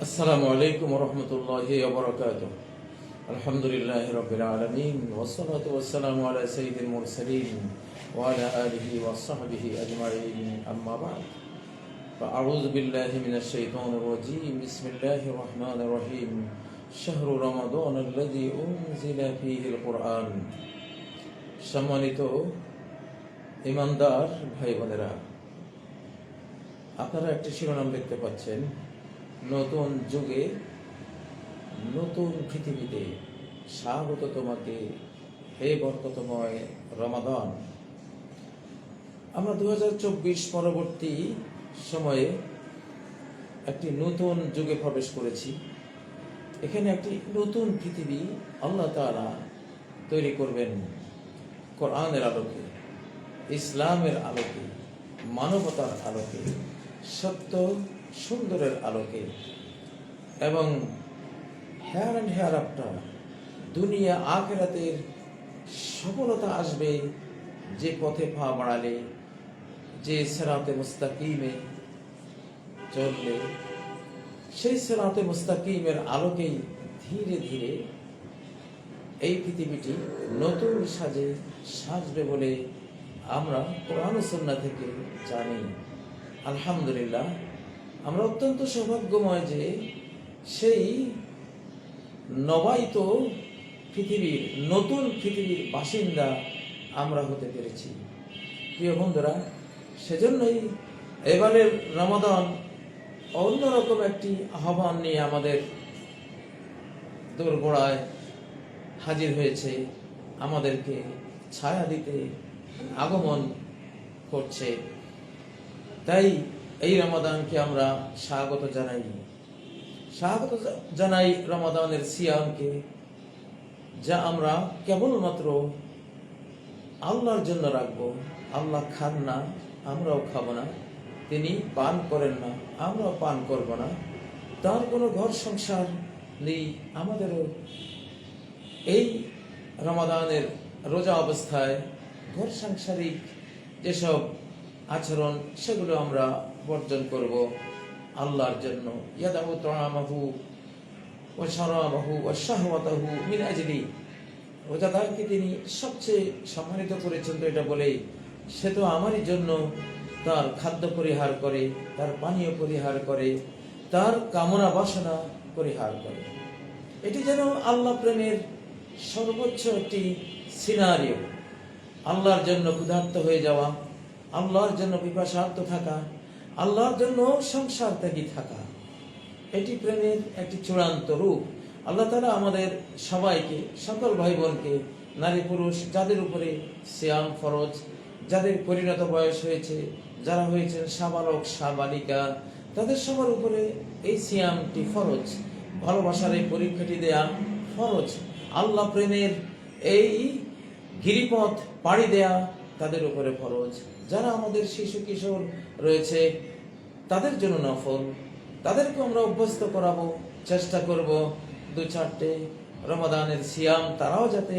আসসালামু আলাইকুম ওয়া রাহমাতুল্লাহি ওয়া বারাকাতুহু। আলহামদুলিল্লাহি রাব্বিল আলামিন ওয়াস সালাতু ওয়াস সালামু আলা সাইয়্যিদিল মুরসালিন ওয়া আলা আলিহি ওয়া সাহবিহি আজমাইন, আম্মা বা'দ। ফাআউযু বিল্লাহি মিনাশ শাইতানির রাজীম। বিসমিল্লাহির রাহমানির রহিম। শাহরু রমাদানাল্লাযী উনজিলা ফীহিল কুরআন। সম্মানিত ঈমানদার ভাই বোনেরা, আপনারা একটি শিরোনাম দেখতে পাচ্ছেন, নতুন যুগে নতুন পৃথিবীতে স্বাগত তোমাকে হে বরকতময় রমাদান। আমরা 2024 পরবর্তী সময়ে একটি নতুন যুগে প্রবেশ করেছি। এখানে একটি নতুন পৃথিবী আল্লাহ তাআলা তৈরি করবেন কোরআনের আলোকে, ইসলামের আলোকে, মানবতার আলোকে, সত্য সুন্দরের আলোকে, এবং হেয়ার অ্যান্ড হেয়ার আফটার দুনিয়া আখিরাতের সফলতা আসবে যে পথে পা বাড়ালে, যে সিরাতে মুস্তাকিমে চললে। সেই সিরাতে মুস্তাকিমের আলোকেই ধীরে ধীরে এই পৃথিবীটি নতুন সাজে সাজবে বলে আমরা কোরআন ও সুন্নাহ থেকে জানি। আলহামদুলিল্লাহ, আমরা অত্যন্ত সৌভাগ্যময় যে সেই নবায়িত পৃথিবীর, নতুন পৃথিবীর বাসিন্দা আমরা হতে পেরেছি। প্রিয় বন্ধুরা, সেজন্যই এবারের রমাদান অন্যরকম একটি আহ্বান নিয়ে আমাদের দোরগোড়ায় হাজির হয়েছে, আমাদেরকে ছায়া দিতে আগমন করছে। তাই এই রমাদানকে আমরা স্বাগত জানাই রমাদানের সিয়ামকে, যা আমরা কেবলমাত্র আল্লাহর জন্য রাখবো। আল্লাহ খান না, আমরাও খাবো না, তিনি পান করেন না, আমরাও পান করব না। তার কোনো ঘর সংসার নেই আমাদেরও। এই রমাদানের রোজা অবস্থায় ঘর সাংসারিক যেসব আচরণ, সেগুলো আমরা বর্জন করব আল্লাহর জন্য। ইয়াদাউ তাআমাহু ওয়া শারাবাহু ওয়া শাহওয়াতাহু মিন আজলি। রোজাদারকে তিনি সবচেয়ে সম্মানিত করেছেন তো এটা বলেই, সে তো আমারই জন্য তার খাদ্য পরিহার করে, তার পানীয় পরিহার করে, তার কামনা বাসনা পরিহার করে। এটি যেন আল্লাহ প্রেমের সর্বোচ্চ একটি সিনারিও। আল্লাহর জন্য ক্ষুধার্ত হয়ে যাওয়া, আল্লাহর জন্য পিপাসার্ত থাকা, আল্লাহর জন্য সংসার ত্যাগী থাকা, এটি প্রেমের একটি চূড়ান্ত রূপ। আল্লাহ তাআলা আমাদের সবাইকে, সকল ভাই বোনকে, নারী পুরুষ, যাদের উপরে সিয়াম ফরজ, যাদের পরিণত বয়স হয়েছে, যারা হয়েছেন সাবালক সাবালিকা, তাদের সবার উপরে এই সিয়ামটি ফরজ। ভালোবাসার এই পরীক্ষাটি দেয়া ফরজ। আল্লাহ প্রেমের এই গিরিপথ পাড়ি দেয়া তাদের উপরে ফরজ। যারা আমাদের শিশু কিশোর রয়েছে তাদের জন্য নফল। তাদেরকে আমরা অভ্যস্ত করাবো, চেষ্টা করব 2-4টে রমাদানের সিয়াম তারাও যাতে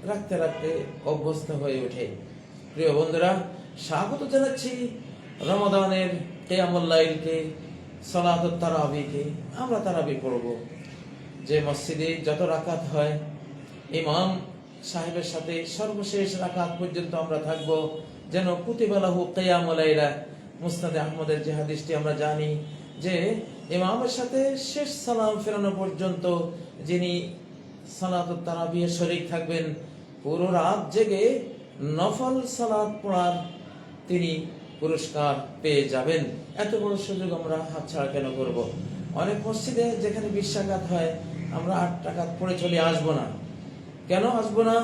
রাখতে রাখতে অভ্যস্ত হয়ে ওঠে। প্রিয় বন্ধুরা, স্বাগত জানাচ্ছি রমাদানের কিয়ামুল লাইলকে, সালাতুত তারাবিকে। আমরা তারাবি পড়ব। যে মসজিদে যত রাকাত হয়, ইমাম সাহেবের সাথে সর্বশেষ রাকাত পর্যন্ত আমরা থাকব, যেন কুতিবা লাহু কিয়ামুল লাইলা। মুসনাদে আহমদের যে হাদিসটি আমরা জানি, যে ইমামের সাথে শেষ সালাম ফেরানো পর্যন্ত যিনি সালাতুত তারাবিয়ে শরীক থাকবেন, পুরো রাত জেগে নফল সালাত পড়ার তিনি পুরস্কার পেয়ে যাবেন। এত বড় সুযোগ আমরা হাতছাড়া কেন করব? অনেক মসজিদে যেখানে 20 রাকাত হয়, আমরা 8 রাকাত পড়ে চলে আসবো না। কেন আসবো না?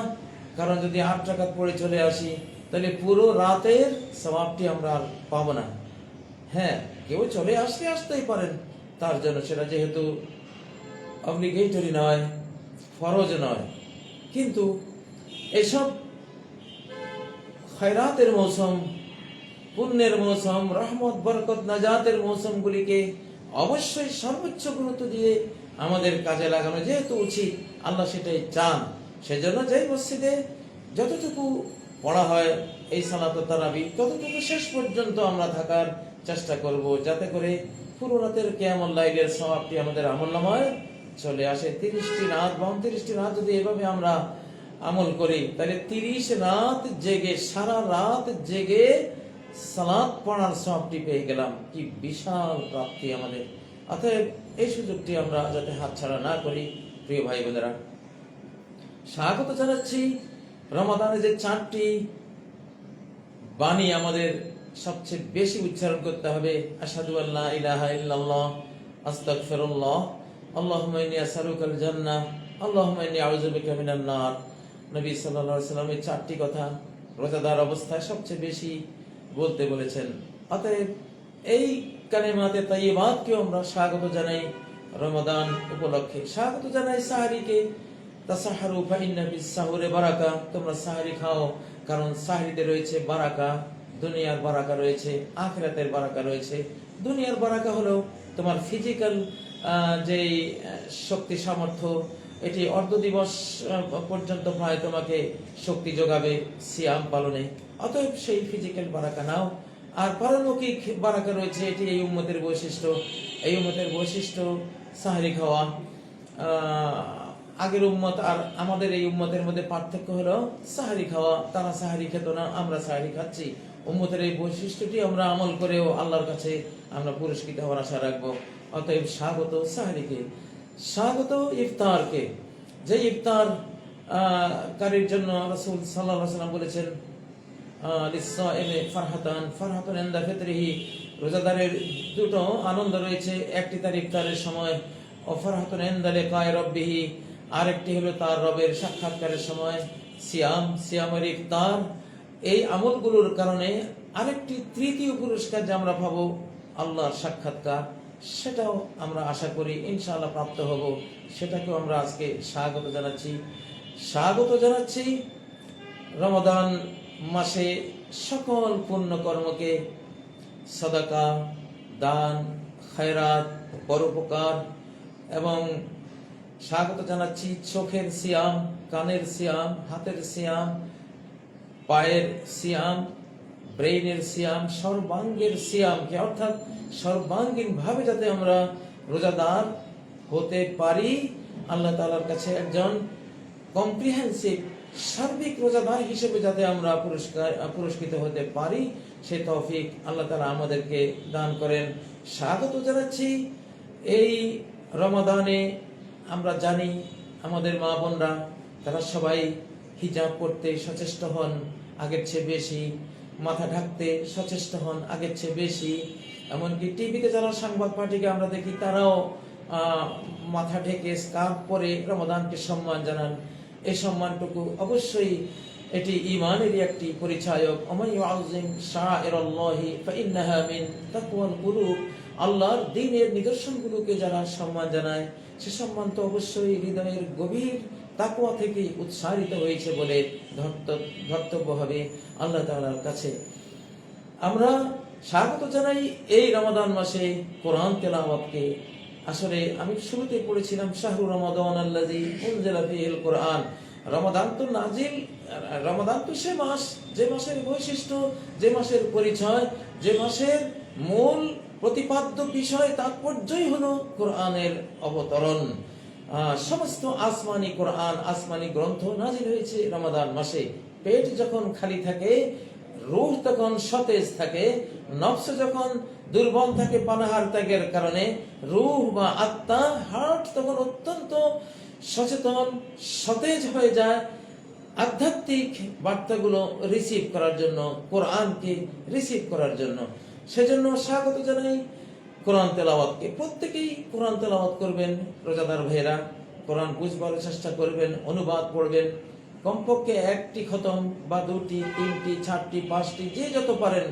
কারণ যদি 8 রাকাত পড়ে চলে আসি, তাহলে পুরো রাতের সওয়াবটি আমরা আর পাবো না। হ্যাঁ, কেউ চলে আসতেই পারেন, তার জন্য সেটা যেহেতু অব্লিগেটরি নয়, ফরজ নয়। কিন্তু এসব খায়রাতের মৌসুম, পুণ্যের মৌসুম, রহমত বরকত নাজাতের মৌসুমগুলিকে অবশ্যই সর্বোচ্চ গুরুত্ব দিয়ে আমাদের কাজে লাগানো যেহেতু উচিত, আল্লাহ সেটাই চান। সেজন্য যেই মসজিদে যতটুকু পড়া হয় এই সালাতুত তারাবি, ততটুকু শেষ পর্যন্ত আমরা থাকার চেষ্টা করব, যাতে করে পুরো রাতের কিয়ামুল লাইলের সওয়াবটি আমাদের আমলনামায় চলে আসে। 30টি রাত 32টি রাত যদি এভাবে আমরা আমল করি, তাহলে 30 রাত জেগে, সারা রাত জেগে সালাত পড়ার সওয়াবটি পেয়ে গেলাম। কি বিশাল প্রাপ্তি আমাদের! অতএব এই সুযোগটি আমরা যাতে হাতছাড়া না করি। প্রিয় ভাই বোনেরা, স্বাগত জানাচ্ছি রমাদানে যে 4টি বাণী আমাদের সবচেয়ে বেশি উচ্চারণ করতে হবে। আশহাদু আল্লা ইলাহা ইল্লাল্লাহ, আস্তাগফিরুল্লাহ, আল্লাহুম্মা ইন্নী আসআলুকাল জান্নাহ, আল্লাহুম্মা ইন্নী আউযু বিকা মিনান নার। নবী সাল্লাল্লাহু আলাইহি ওয়াসাল্লাম এই 4টি কথা রোজাদার অবস্থায় সবচেয়ে বেশি বলতে বলেছেন। অতএব এই কালিমাতে তাইয়্যিবাতকে আমরা স্বাগত জানাই রমাদান উপলক্ষে। স্বাগত জানাই সাহরিকে। তাসাহারু ফাইন্না ফিস সাহুরি বারাকা, তোমরা সাহরি খাও, কারণ সাহরিতে রয়েছে বারাকা, দুনিয়ার বারাকা রয়েছে, আখিরাতের বারাকা রয়েছে। দুনিয়ার বারাকা হলো তোমার ফিজিক্যাল যেই শক্তি সামর্থ্য, এটি অর্ধ দিবস পর্যন্ত প্রায় তোমাকে শক্তি যোগাবে সিয়াম পালনে। অতএব সেই ফিজিক্যাল বারাকা নাও। আর পারলৌকিক বারাকা রয়েছে, এটি এই উম্মতের বৈশিষ্ট্য। এই উম্মতের বৈশিষ্ট্য সাহরি খাওয়া। আগের উম্মত আর আমাদের এই উম্মতের মধ্যে পার্থক্য হলো সাহরি খাওয়া। তারা সাহরি খেত না, আমরা সাহরি খাচ্ছি। উম্মতের এই বৈশিষ্ট্যটি আমরা আমল করেও আল্লাহর কাছে আমরা পুরস্কৃত হওয়ার আশা রাখবো। অতএব স্বাগত সাহরিকে, স্বাগত ইফতারকে। যে ইফতার কারীর জন্য রাসূল সাল্লাল্লাহু আলাইহি ওয়াসাল্লাম বলেছেন, লিস-সাইমি ফারহাতান, ফারহাতুন ইনদা ফিতরিহি, রোজাদারের দুটো আনন্দ রয়েছে। একটি তার ইফতারের সময়, ও ফারহাতুন ইনদা লিকাই রাব্বিহি, আরেকটি হলো তার রবের সাক্ষাৎকারের সময়। সিয়াম, সিয়ামের ইফতার, এই আমলগুলোর কারণে আরেকটি তৃতীয় পুরস্কার যে আমরা পাবো আল্লাহর সাক্ষাৎকার, সেটাও আমরা আশা করি ইনশাআল্লাহ প্রাপ্ত হব। সেটাকেও আমরা আজকে স্বাগত জানাচ্ছি। স্বাগত জানাচ্ছি রমাদান মাসে সকল পুণ্য কর্মকে, সাদাকা, দান, খায়রাত, পরোপকার, এবং স্বাগত জানাচ্ছি চোখের সিয়াম, কানের সিয়াম, হাতের সিয়াম, পায়ের সিয়াম, ব্রেইনের সিয়াম, সর্বাঙ্গের সিয়ামকে। অর্থাৎ সর্বাঙ্গীন ভাবে যাতে আমরা রোজাদার হতে পারি, আল্লাহ তাআলার কাছে একজন কম্প্রিহেন্সিভ সার্বিক রোজাদার হিসেবে যাতে আমরা পুরস্কৃত হতে পারি, সে তৌফিক আল্লাহ তাআলা আমাদেরকে দান করেন। স্বাগত জানাচ্ছি এই রমাদানে। আমরা জানি আমাদের মা বোনরা তারা সবাই হিজাব পরতে সচেষ্ট হন আগের চেয়ে বেশি, মাথা ঢাকতে সচেষ্ট হন আগের চেয়ে বেশি। এমনকি টিভিতে যারা সংবাদ পাঠিয়ে আমরা দেখি, তারাও মাথা ঢেকে স্কার্ফ পরে রমাদানকে সম্মান জানান। এই সম্মানটুকু অবশ্যই এটি ঈমানেরই একটি পরিচায়ক। ওমান ইউআযিম শাআইরাল্লাহি ফাইন্নাহা মিন তাকওয়াল কুলুব, আল্লাহর দ্বীনের নিদর্শনগুলোকে যারা সম্মান জানায়, সে সম্মান তো অবশ্যই হৃদয়ের গভীর তাকওয়া থেকে উৎসারিত হয়েছে বলে ধর্তব্য হবে আল্লাহ তাআলার কাছে। আমরা স্বাগত জানাই এই রমাদান মাসে কোরআন তেলাওয়াতকে। আসলে আমি শুরুতে পড়েছিলাম শাহরু রমাদান আল্লাযী উনজিলা ফীহিল কোরআন। রমাদান তো নাজিল, রমাদান তো সে মাস যে মাসের বৈশিষ্ট্য, যে মাসের পরিচয়, যে মাসের মূল প্রতিপাদ্য বিষয় তাৎপর্যই হলো কোরআনের অবতরণ। সমস্ত আসমানি কোরআন, আসমানি গ্রন্থ নাজিল হয়েছে রমাদান মাসে। পেট যখন খালি থাকে, রূহ তখন সতেজ থাকে, নফস যখন দুর্বল থাকে পানাহার ত্যাগের কারণে, রূহ বা আত্মা, হার্ট তখন অত্যন্ত সচেতন, সতেজ হয়ে যায় আধ্যাত্মিক বার্তাগুলো রিসিভ করার জন্য, কোরআনকে রিসিভ করার জন্য। সেজন্য স্বাগত জানাই কোরআন তেলাওয়াতকে। প্রত্যেকেই কোরআন তেলাওয়াত করবেন। রোজাদার ভাইয়েরা কোরআন বুঝবার চেষ্টা করবেন, অনুবাদ পড়বেন। কমপক্ষে একটি খতম বা 2টি, 3টি, 4টি, 5টি, যে যত পারেন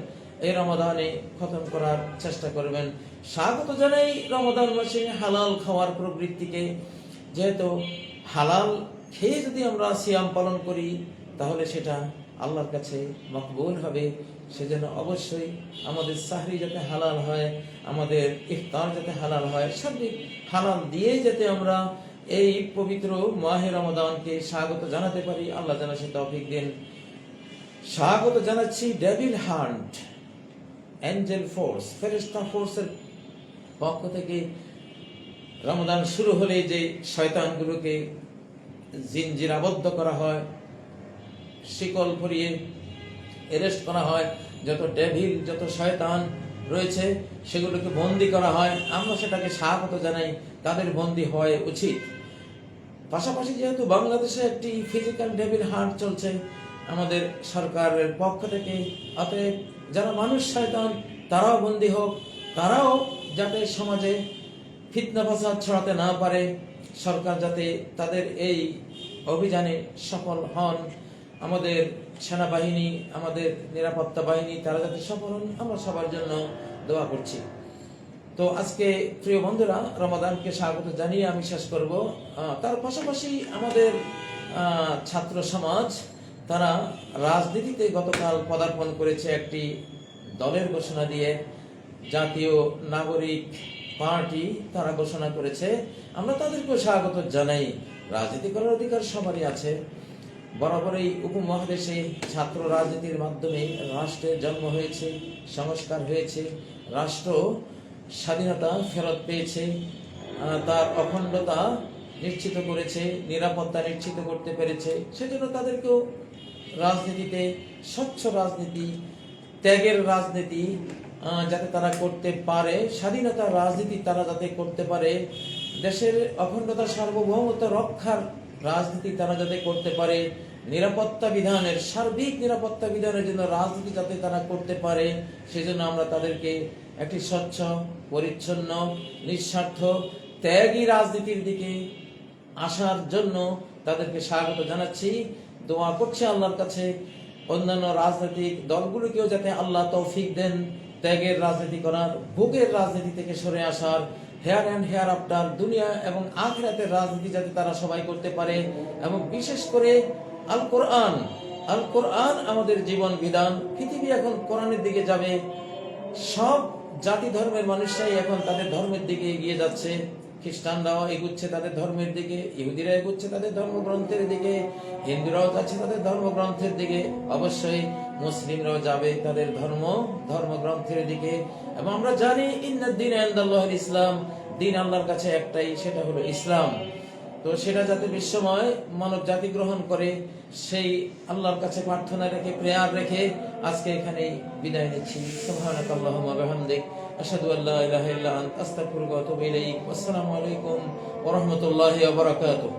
এই রমাদানে খতম করার চেষ্টা করবেন। স্বাগত জানাই রমাদান মাসে হালাল খাওয়ার প্রবৃত্তিকে। যেহেতু হালাল খেয়ে যদি আমরা সিয়াম পালন করি, তাহলে সেটা আল্লাহর কাছে মকবুল হবে। সেজন্য অবশ্যই আমাদের সাহরি যাতে হালাল হয়, আমাদের ইফতার যাতে হালাল হয়, সার্বিক হালাল দিয়ে যাতে আমরা এই পবিত্র মাহে রমাদানকে স্বাগত জানাতে পারি, আল্লাহ যেন সে তৌফিক দেন। স্বাগত জানাচ্ছি ডেভিল হান্ট, অ্যাঞ্জেল ফোর্স, ফেরেশতা ফোর্সের পক্ষ থেকে রমাদান শুরু হলে যে শয়তানগুলোকে জিনজিরাবদ্ধ করা হয়, শিকল পরিয়ে অ্যারেস্ট করা হয়, যত ডেভিল যত শয়তান রয়েছে সেগুলোকে বন্দি করা হয়, আমরা সেটাকে স্বাগত জানাই, তাদের বন্দি হওয়া উচিত। পাশাপাশি যেহেতু বাংলাদেশে একটি ফিজিক্যাল ডেভিল হান্ট চলছে আমাদের সরকারের পক্ষ থেকে, অতএব যারা মানুষ শয়তান তারাও বন্দী হোক, তারাও যাতে সমাজে ফিতনা ফাসাদ ছড়াতে না পারে, সরকার যাতে তাদের এই অভিযানে সফল হন, আমাদের সেনাবাহিনী, আমাদের নিরাপত্তা বাহিনী তারা যাতে সফল হন, আমরা সবার জন্য দোয়া করছি। তো আজকে প্রিয় বন্ধুরা, রমাদানকে স্বাগত জানিয়ে আমি শেষ করব। তার পাশাপাশি আমাদের ছাত্র সমাজ তারা রাজনীতিতে গতকাল পদার্পণ করেছে একটি দলের ঘোষণা দিয়ে, জাতীয় নাগরিক পার্টি তারা ঘোষণা করেছে। আমরা তাদেরকেও স্বাগত জানাই। রাজনীতি করার অধিকার সবারই আছে। বরাবরই উপমহাদেশে ছাত্র রাজনীতির মাধ্যমে রাষ্ট্রের জন্ম হয়েছে, সংস্কার হয়েছে, রাষ্ট্র স্বাধীনতা ফেরত পেয়েছে, তার অখণ্ডতা নিশ্চিত করেছে, নিরাপত্তা নিশ্চিত করতে পেরেছে। সেজন্য তাদেরকেও রাজনীতিতে স্বচ্ছ রাজনীতি, ত্যাগের রাজনীতি যাতে তারা করতে পারে, স্বাধীনতার রাজনীতি তারা যাতে করতে পারে, দেশের অখণ্ডতা সার্বভৌমত্ব রক্ষার রাজনীতি তারা যাতে করতে পারে, নিরাপত্তা বিধানের, সার্বিক নিরাপত্তা বিধানের জন্য রাজনীতি যাতে তারা করতে পারে, সেজন্য আমরা তাদেরকে একটি স্বচ্ছ, পরিচ্ছন্ন, নিঃস্বার্থ, ত্যাগী রাজনীতির দিকে আসার জন্য তাদেরকে স্বাগত জানাচ্ছি। দোয়া করছি আল্লাহর কাছে অন্যান্য রাজনৈতিক দলগুলোকেও যাতে আল্লাহ তৌফিক দেন ত্যাগের রাজনীতি করার, ভোগের রাজনীতি থেকে সরে আসার, হেয়ার অ্যান্ড হেয়ার আফটার, দুনিয়া এবং আখিরাতের রাজনীতি যাতে তারা সবাই করতে পারে। এবং বিশেষ করে আল কোরআন আমাদের জীবন বিধান। পৃথিবী এখন কোরআনের দিকে যাবে, সব জাতি ধর্মের মানুষরাই এখন তাদের ধর্মের দিকে এগিয়ে যাচ্ছে। খ্রিস্টানরাও এগুচ্ছে তাদের ধর্মের দিকে, ইহুদিরা এগুচ্ছে তাদের ধর্মগ্রন্থের দিকে, হিন্দুরাও যাচ্ছে তাদের ধর্মগ্রন্থের দিকে, অবশ্যই মুসলিমরাও যাবে তাদের ধর্মগ্রন্থের দিকে। এবং আমরা জানি ইন্নাদ-দীন ইনদাল্লাহিল ইসলাম, দিন আল্লাহর কাছে একটাই, সেটা হলো ইসলাম। তো সেটা যাতে বিশ্বময় মানব জাতি গ্রহণ করে, সেই আল্লাহর কাছে প্রার্থনা রেখে, প্রেয়ার রেখে আজকে এখানে বিদায় নিচ্ছি। সুবহানাকাল্লাহুম্মা ওয়া বিহামদিক, আশহাদু আল্লা ইলাহা ইল্লা আনতা, আস্তাগফিরুকা ওয়া আতুবু ইলাইক। আসসালামু আলাইকুম ওয়া রাহমাতুল্লাহি ওয়া বারাকাতুহু।